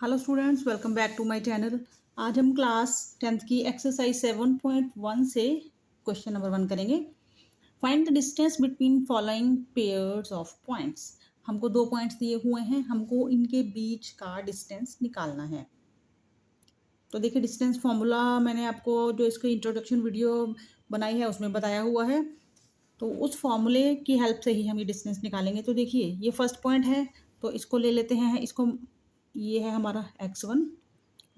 Hello students, welcome back to my channel. आज हम class 10th की एक्सरसाइज 7.1 से क्वेश्चन नंबर 1 करेंगे। Find the distance between following pairs of points. हमको 2 points दिए हुए हैं, हमको इनके बीच का डिस्टेंस निकालना है। तो देखिए, डिस्टेंस फॉर्मूला मैंने आपको जो इसको इंट्रोडक्शन वीडियो बनाई है उसमें बताया हुआ है। तो उस फॉर्मूले की हेल्प से ही हम ये डिस्टेंस निकालेंगे। तो देखिए, ये फर्स्ट पॉइंट है तो इसको ले लेते हैं। इसको, ये है हमारा x1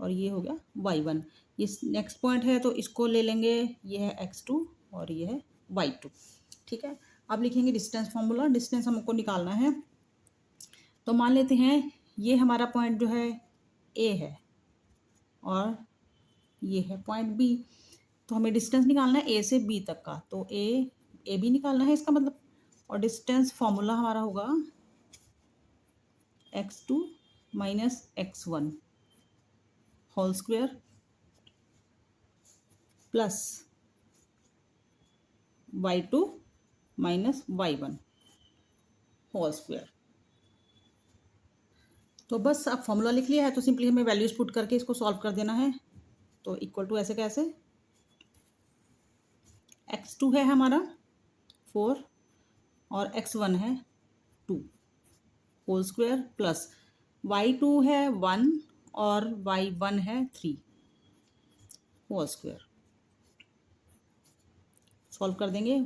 और ये हो गया y1। ये नेक्स्ट पॉइंट है तो इसको ले लेंगे, ये है x2 और ये है y2। ठीक है, अब लिखेंगे डिस्टेंस फॉर्मूला। डिस्टेंस हमको निकालना है। तो मान लेते हैं ये हमारा पॉइंट जो है a है और ये है पॉइंट b। तो हमें डिस्टेंस निकालना है a से b तक का। तो ए बी निकालना है इसका मतलब। और डिस्टेंस फॉर्मूला हमारा होगा x2 minus x1 whole square plus y2 minus y1 whole square. तो बस अब फॉर्मूला लिख लिया है तो सिंपली हमें वैल्यूज पुट करके इसको सॉल्व कर देना है। तो इक्वल टू ऐसे कैसे, x2 है हमारा 4 और x1 है 2 होल स्क्वायर प्लस y2 है 1 और y1 है 3 होल स्क्वायर। सॉल्व कर देंगे।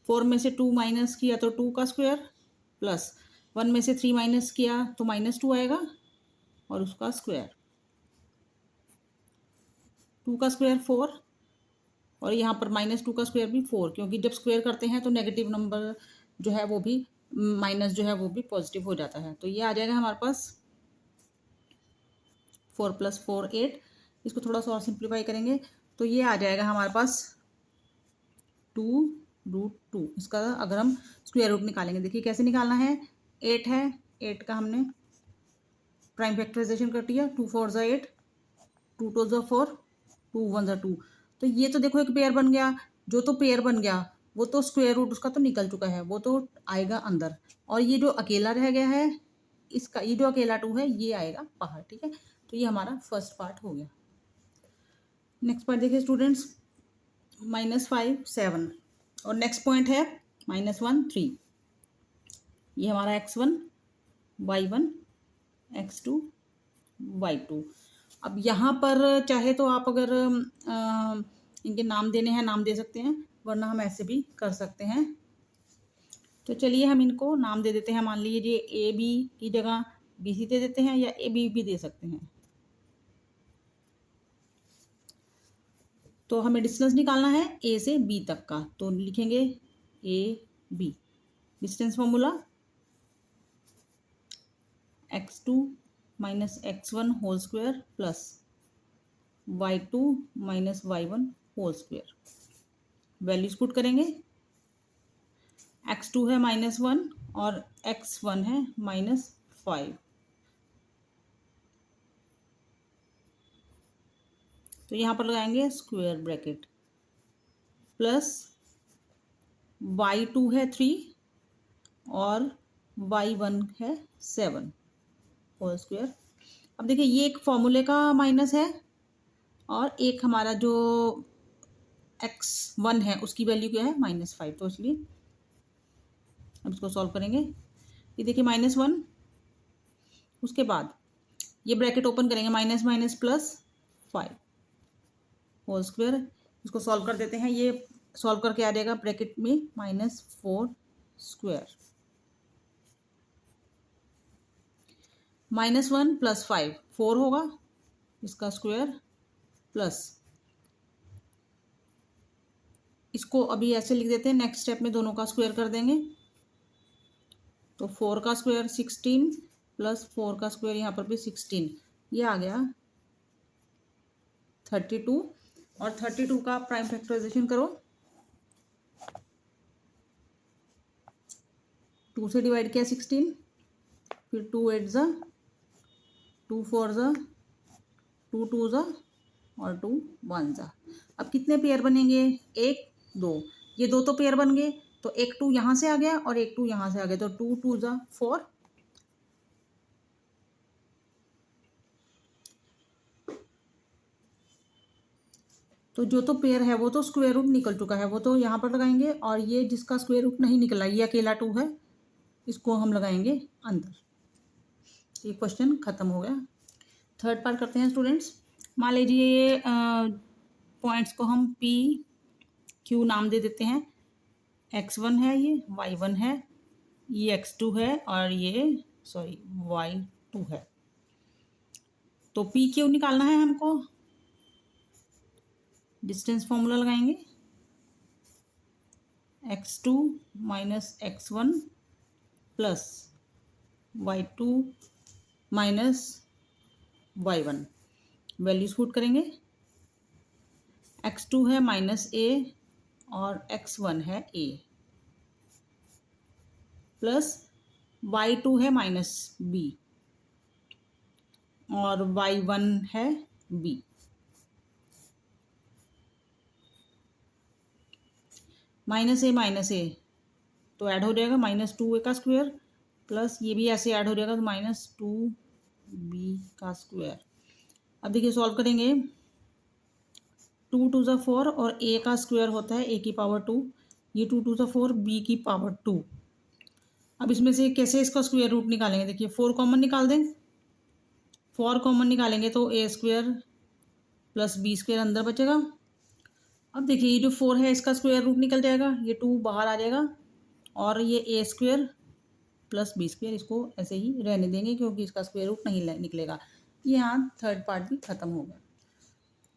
4 में से 2 माइनस किया तो 2 का स्क्वायर प्लस 1 में से 3 माइनस किया तो -2 आएगा और उसका स्क्वायर। 2 का स्क्वायर 4 और यहाँ पर -2 का स्क्वायर भी 4, क्योंकि जब स्क्वायर करते हैं तो नेगेटिव नंबर जो है वो भी माइनस जो है वो भी पॉजिटिव हो जाता है। तो ये आ जाएगा हमारे पास 4 + 4 8। इसको थोड़ा सा और सिंप्लीफाई करेंगे तो ये आ जाएगा हमारे पास 2√2। इसका अगर हम स्क्वायर रूट निकालेंगे, देखिए कैसे निकालना है। 8 है, 8 का हमने प्राइम फैक्टराइजेशन कर दिया। 2 4 ज़ा 8, 2 2 ज़ा 4, 2 1 ज़ा 2। तो ये तो देखो एक पेयर बन गया। जो तो पेयर बन गया वो तो स्क्वायर रूट उसका तो निकल चुका है, वो तो आएगा अंदर। और ये जो अकेला रह गया है, इसका ये जो अकेला 2 है ये आएगा बाहर। ठीक है, तो ये हमारा फर्स्ट पार्ट हो गया। नेक्स्ट पार्ट देखिए स्टूडेंट्स, -5 7 और नेक्स्ट पॉइंट है -1 3। ये हमारा x1 y1 x2 y2। अब यहाँ पर चाहे तो आप अगर इनके नाम देने हैं नाम दे सकते हैं, वरना हम ऐसे भी कर सकते हैं। तो चलिए हम इनको नाम दे देते हैं। मान लीजिए ए बी की जगह बी सी दे देते हैं या ए बी भी दे सकते हैं। तो हमें डिस्टेंस निकालना है ए से बी तक का। तो लिखेंगे A B. Distance formula x2 minus x1 whole square plus y2 minus y1 whole square. Values put करेंगे। x2 है -1 और x1 है -5। तो यहाँ पर लगाएंगे स्क्वायर ब्रैकेट प्लस y2 है 3 और y1 है 7 होल स्क्वायर। अब देखिए ये एक फॉर्मूले का माइनस है और एक हमारा जो x1 है उसकी वैल्यू क्या है -5। तो इसलिए अब इसको सॉल्व करेंगे। ये देखिए -1, उसके बाद ये ब्रैकेट ओपन करेंगे, minus minus plus 5 whole square. इसको सॉल्व कर देते हैं। ये सॉल्व करके आ जाएगा ब्रैकेट में -4 स्क्वायर। -1 + 5 4 होगा, इसका स्क्वायर प्लस इसको अभी ऐसे लिख देते हैं। नेक्स्ट स्टेप में दोनों का स्क्वायर कर देंगे। तो 4 का स्क्वायर 16 प्लस 4 का स्क्वायर यहाँ पर भी 16, ये आ गया 32। और 32 का प्राइम फैक्टराइजेशन करो, 2 से डिवाइड किया 16, फिर 2 8 ज़ा 2 4 ज़ा 2 2 ज़ा और 2 1 ज़ा। अब कितने पेयर बनेंगे, 1 2। ये दो तो पेयर बन गए, तो एक 2 यहाँ से आ गया और एक 2 यहाँ से आ गया। तो 2 2 ज़ा 4 तो जो तो पेयर है वो तो स्क्वायर रूट निकल चुका है, वो तो यहाँ पर लगाएंगे, और ये जिसका स्क्वायर रूट नहीं निकला, ये अकेला 2 है, इसको हम लगाएंगे अंदर। ये क्वेश्चन खत्म हो गया। थर्ड पार्ट करते हैं स्टूडेंट्स। मान लीजिए ये पॉइंट्स को हम पी क्यू नाम दे देते हैं। x1 है, ये y1 है, ये x2 है, और ये y2 है। तो पी क्यू निकालना है हमको। डिस्टेंस फॉर्मूला लगाएंगे, x2 minus x1 plus y2 minus y1। Values put करेंगे। x2 है माइनस a और x1 है a, प्लस y2 है माइनस b और y1 है b। माइनस ए तो ऐड हो जाएगा -2a का स्क्वायर, प्लस ये भी ऐसे ऐड हो जाएगा तो -2b का स्क्वायर। अब देखिए सॉल्व करेंगे। 2 2 ज़ा 4 और a का स्क्वायर होता है a की पावर 2, ये 2 2 ज़ा 4 b की पावर 2। अब इसमें से कैसे इसका स्क्वायर रूट निकालेंगे? देखिए 4 कॉमन निकाल दें। 4 कॉमन निकालेंगे तो a square plus b square अंदर बचेगा। अब देखिए ये जो 4 है इसका स्क्वायर रूट निकल जाएगा, ये 2 बाहर आ जाएगा, और ये a square plus b square इसको ऐसे ही रहने देंगे क्योंकि इसका स्क्वायर रूट नहीं निकलेगा। ये यहाँ थर्ड पार्ट भी खत्म हो गया।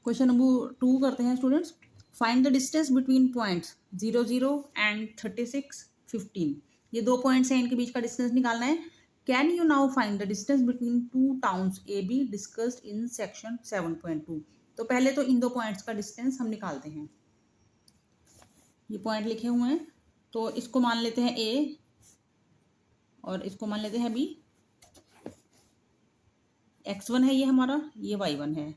क्वेश्चन नंबर 2 करते हैं students. Find the distance between points 0 0 and 36 15। ये 2 पॉइंट्स हैं, इनके बीच का डिस्टेंस निकालना है। Can you now find the distance between 2 towns A be discussed in section 7.2। तो पहले तो इन 2 पॉइंट्स का डिस्टेंस हम निकालते हैं। ये पॉइंट लिखे हुए हैं, तो इसको मान लेते हैं ए और इसको मान लेते हैं बी। x1 है ये हमारा, ये y1 है,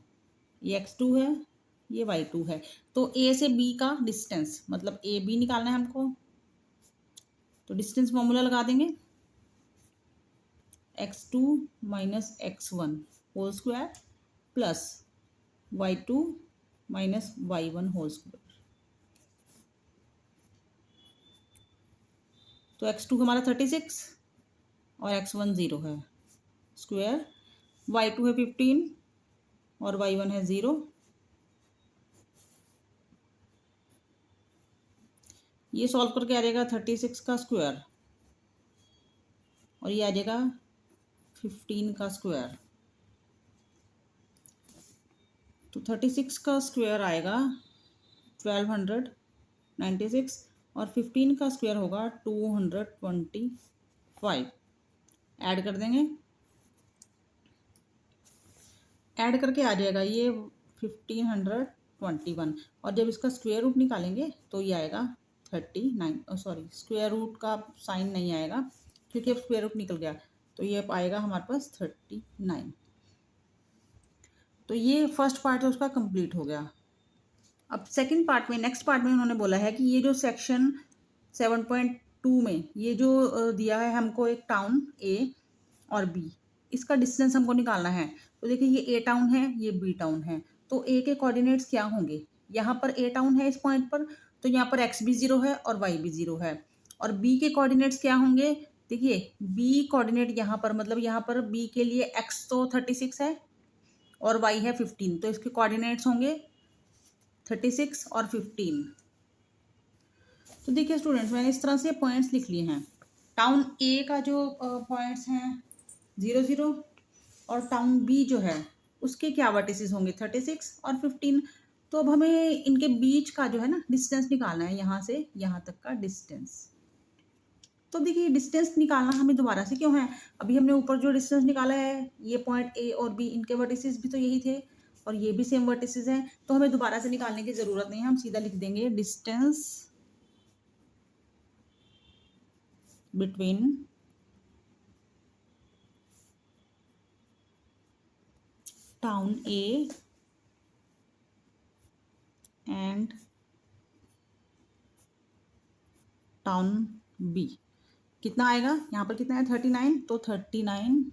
ये x2 है, ये y2 है। तो a से b का डिस्टेंस मतलब ए बी निकालना है हमको, तो डिस्टेंस फॉर्मूला लगा देंगे। x2 minus x1 whole square plus y2 minus y1 whole square. तो x2 हमारा 36 और x1 0 है स्क्वायर, y2 है 15 और y1 है 0। ये सॉल्व करके आ जाएगा 36 का स्क्वायर और ये आ जाएगा 15 का स्क्वायर। तो 36 का स्क्वायर आएगा 1296 और 15 का स्क्वायर होगा 225। ऐड कर देंगे, ऐड करके आ जाएगा ये 1521, और जब इसका स्क्वायर रूट निकालेंगे तो ये आएगा 39। स्क्वायर रूट का साइन नहीं आएगा क्योंकि अब स्क्वायर रूट निकल गया, तो ये आएगा हमारे पास 39। तो ये फर्स्ट पार्ट है उसका कंप्लीट हो गया। अब सेकंड पार्ट में, नेक्स्ट पार्ट में उन्होंने बोला है कि ये जो सेक्शन 7.2 में ये जो दिया है हमको एक टाउन ए और बी, इसका डिस्टेंस हमको निकालना है। तो देखिए ये ए टाउन है, ये बी टाउन है, तो ए के कोऑर्डिनेट्स क्या होंगे? यहाँ पर ए टाउन है इस पॉइंट पर, तो यहाँ पर एक्स भी 0 है और वाई भी 0 है। और बी के कोऑर्डिनेट्स क्या होंगे? देखिए बी कोऑर्डिनेट यहाँ पर, मतलब यहाँ पर बी के लिए एक्स तो 36 है और वाई है 15, तो इसके कोऑर्डिनेट्स होंगे 36 और 15। तो देखिए स्टूडेंट्स, मैंने इस तरह से पॉइंट्स लिख लिए हैं। टाउन ए का जो पॉइंट्स हैं 0 0 और टाउन बी जो है उसके क्या वर्टिसेस होंगे 36 और 15। तो अब हमें इनके बीच का जो है ना डिस्टेंस निकालना है, यहाँ से यहाँ तक का डिस्टेंस। तो देखिए डिस्टेंस निकालना हमें दोबारा से क्यों है? अभी हमने ऊपर जो डिस्टेंस निकाला है, ये पॉइंट ए और बी, इनके वर्टिसेस भी तो यही थे और ये भी सेम वर्टिसेस हैं, तो हमें दोबारा से निकालने की ज़रूरत नहीं है। हम सीधा लिख देंगे distance between town A and town B कितना आएगा? यहाँ पर कितना है 39, तो 39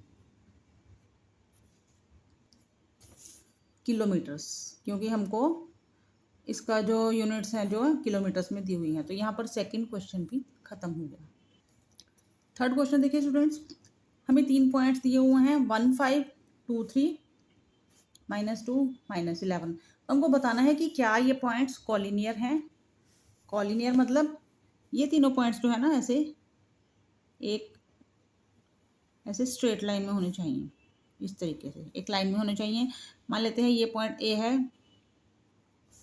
किलोमीटर्स, क्योंकि हमको इसका जो यूनिट्स हैं जो किलोमीटर्स में दी हुई हैं। तो यहाँ पर सेकंड क्वेश्चन भी खत्म हो गया। थर्ड क्वेश्चन देखिए स्टूडेंट्स, हमें 3 पॉइंट्स दिए हुए हैं 1 5 2 3 -2 -11। हमको बताना है कि क्या ये पॉइंट्स कॉलिनियर हैं। कॉलिनियर मतलब ये तीनों पॉइंट्स जो है ना ऐसे एक ऐसे स्ट्रेट लाइन में होने चाहिए, इस तरीके से एक लाइन में होने चाहिए। मान लेते हैं ये पॉइंट ए है,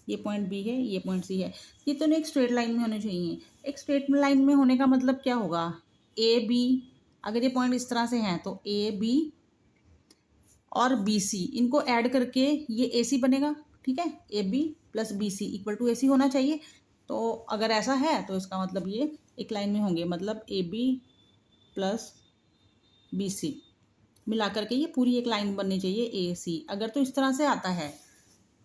ये पॉइंट बी है, ये पॉइंट सी है, ये तो एक स्ट्रेट लाइन में होने चाहिए। एक स्ट्रेट लाइन में होने का मतलब क्या होगा, ए बी, अगर ये पॉइंट इस तरह से हैं तो ए बी और बी सी इनको ऐड करके ये ए सी बनेगा। ठीक है, A B plus B C equal to A C होना चाहिए। तो अगर ऐसा है तो इसका मतलब ये एक लाइन में होंगे, मतलब A B plus B C मिला करके ये पूरी एक लाइन बननी चाहिए ए सी। अगर तो इस तरह से आता है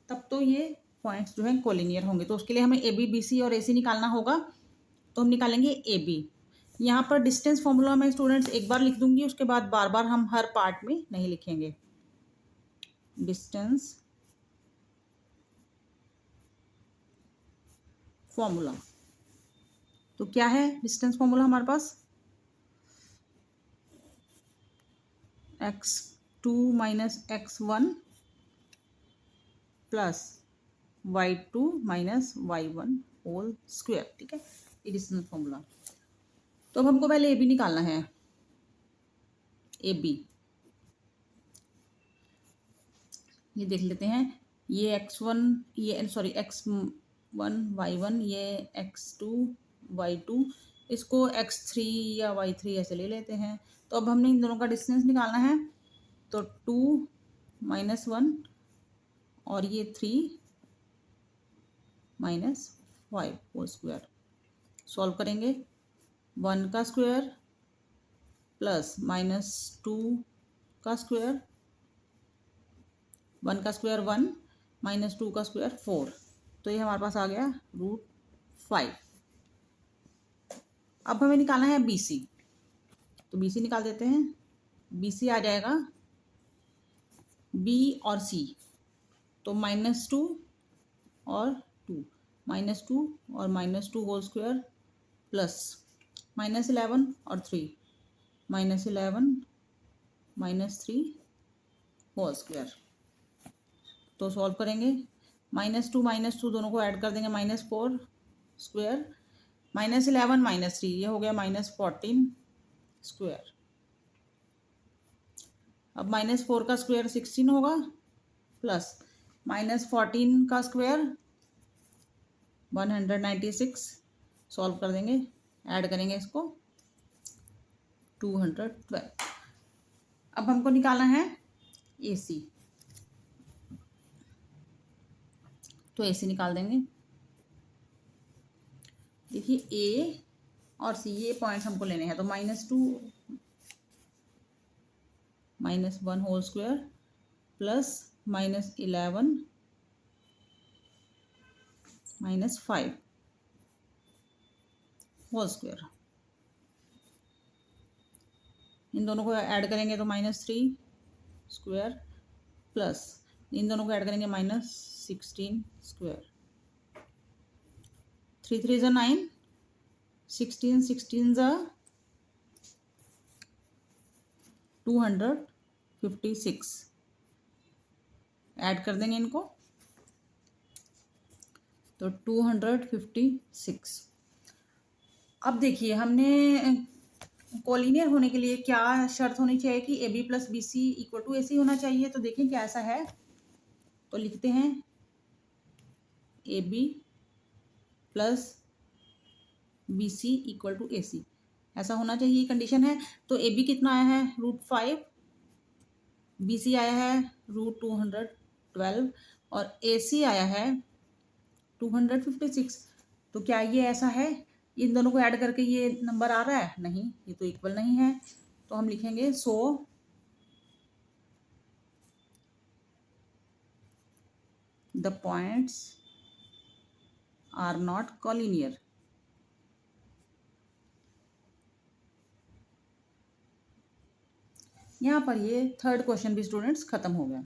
तब तो ये पॉइंट्स जो है कोलिनियर होंगे। तो उसके लिए हमें ए बी बी सी और ए सी निकालना होगा। तो हम निकालेंगे ए बी। यहाँ पर डिस्टेंस फॉर्मूला मैं स्टूडेंट्स एक बार लिख दूंगी, उसके बाद बार बार हम हर पार्ट में नहीं लिखेंगे। डिस्टेंस फॉर्मूला, तो क्या है डिस्टेंस फॉर्मूला हमारे पास, x2 minus x1 plus y2 minus y1 whole square. ठीक है, ये डिस्टेंस फॉर्मूला। तो अब हमको पहले ए बी निकालना है। ए बी ये देख लेते हैं, ये x1 ये सॉरी x1 y1, ये x2 y2, इसको x3 या y3 ऐसे ले लेते हैं। तो अब हमने इन दोनों का डिस्टेंस निकालना है। तो 2 माइनस 1 और ये 3 माइनस 5 होल स्क्वायर। सॉल्व करेंगे, 1 का स्क्वायर प्लस -2 का स्क्वायर, 1 का स्क्वायर 1 -2 का स्क्वायर 4। तो ये हमारे पास आ गया √5। अब हमें निकालना है बी सी। तो बी सी निकाल देते हैं। बी सी आ जाएगा बी और सी, तो -2 और 2, -2 और -2 होल स्क्वायर प्लस -11 और 3, -11 -3 होल स्क्वायर। तो सॉल्व करेंगे, -2 दोनों को ऐड कर देंगे, -4 स्क्वायर, -11 -3 ये हो गया -14 स्क्वायर। अब -4 का स्क्वायर 16 होगा प्लस -14 का स्क्वायर 196। सॉल्व कर देंगे, ऐड करेंगे इसको 212। अब हमको निकालना है ए सी। तो ए सी निकाल देंगे। देखिए ए और सी ये पॉइंट्स हमको लेने हैं। तो -2 -1 whole square plus -11 -5 whole square. इन दोनों को ऐड करेंगे तो -3 स्क्वायर प्लस इन दोनों को ऐड करेंगे -16 स्क्वायर। 3 3 ज़ा 9, 16 16 ज़ा 256। ऐड कर देंगे इनको तो 256। अब देखिए हमने कोलिनियर होने के लिए क्या शर्त होनी चाहिए कि A B plus B C equal to A C होना चाहिए। तो देखिए क्या ऐसा है, तो लिखते हैं A B plus B C equal to A C, ऐसा होना चाहिए, कंडीशन है। तो ए बी कितना आया है √5, बी सी आया है √212 और ए सी आया है 256। तो क्या ये ऐसा है, इन दोनों को ऐड करके ये नंबर आ रहा है? नहीं, ये तो इक्वल नहीं है। तो हम लिखेंगे so the points are not collinear. यहाँ पर ये थर्ड क्वेश्चन भी स्टूडेंट्स खत्म हो गया।